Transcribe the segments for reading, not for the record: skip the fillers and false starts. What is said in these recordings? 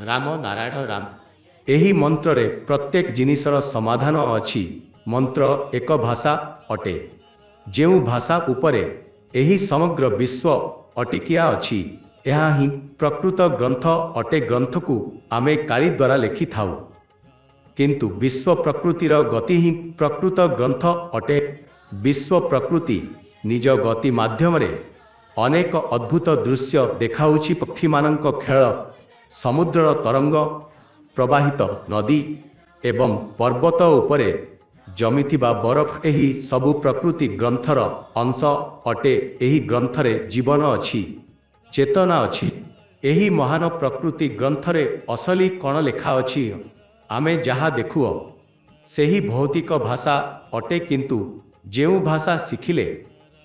राम नारायण राम। एही मंत्र रे प्रत्येक जिनिसर समाधान अछि। मंत्र एक भाषा अटे, जेउ भाषा उपरे एही समग्र विश्व अटिकिया अछि। यह ही प्रकृत ग्रंथ अटे। ग्रंथ को आमे काली द्वारा लिखि थाउ, किंतु विश्व प्रकृतिर गति ही प्रकृत ग्रंथ अटे। विश्व प्रकृति निज गति माध्यम रे अनेक अद्भुत दृश्य देखाउछि। पक्षी मानक खेल, समुद्र तरंग, प्रवाहित नदी एवं पर्वत उपरे जमिथिबा बरफ, एही सबु प्रकृति ग्रंथर अंश अटे। एही ग्रंथरे जीवन अछि, चेतना अछि। एही महान प्रकृति ग्रंथरे असली कण लेखा अछि। आमे जहा देखुओ सेही भौतिक भाषा अटे, किंतु जेउ भाषा शिखिले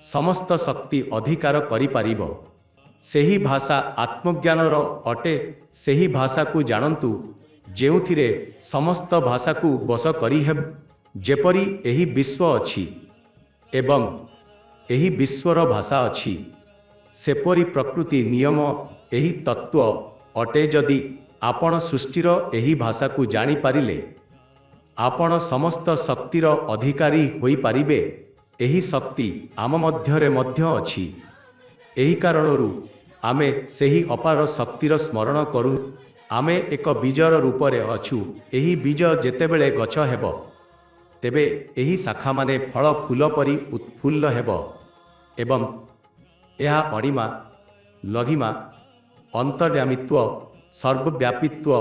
समस्त शक्ति अधिकार करि पारिबो, सेही भाषा आत्मज्ञानर अटे। सेही भाषा को जानन्तु जेउथिरे समस्त भाषा को बस करि हेब। जेपरि एही विश्व अछि एवं एही विश्वर भाषा अछि, सेपरि प्रकृति नियम एही तत्व अटे। जदि आपण सृष्टिर एही भाषा को जानि पारिले, आपण समस्त शक्तिर अधिकारी होई पारिबे। एही शक्ति आम मध्यरे मध्य अछि। एही कारणरू आमे सेही अपार शक्तिर स्मरण करू। आमे एक बीजर रूपरे अछु। एही बीज जेतेबेले गछ हेब, तेबे एही शाखा माने फल फूल परि उत्फुल्ल हेब एवं यह अणिमा, लघिमा, अंतर्यामित्व, सर्वव्यापित्व,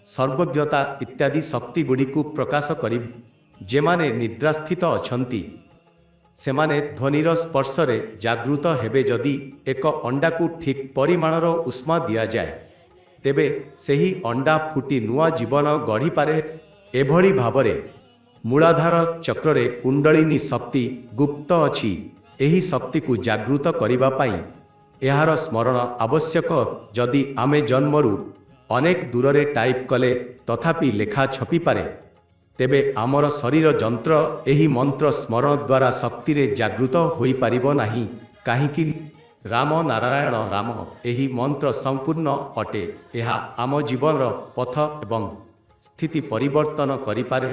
सर्वज्ञता इत्यादि शक्ति गुड़ी को प्रकाश करि। जेमाने निद्रास्थित अछंती सेमाने ध्वनिर स्पर्शरे जागृत हेबे। जदि एक अंडा को ठीक परिमाणर उष्मा दिया जाए, तेबे सेही अंडा फुटी नुआ जीवन गढ़ी पारे। एभली भावरे मूलाधार चक्रे कुंडलिनी शक्ति गुप्त अछि। एही शक्ति को जागृत करिबा पई एहार स्मरण आवश्यक। जदि आमे जन्मरू अनेक दूररे टाइप कले तथापि लेखा छपी पारे, तेबे आमर शरीर जंत्र एही मंत्र स्मरण द्वारा शक्ति रे जागृत होई पारिबो नाही। काहीकि राम नारायण राम एही मंत्र संपूर्ण अटे। यह आम जीवन पथ एवं स्थिति परिवर्तन करि पारे।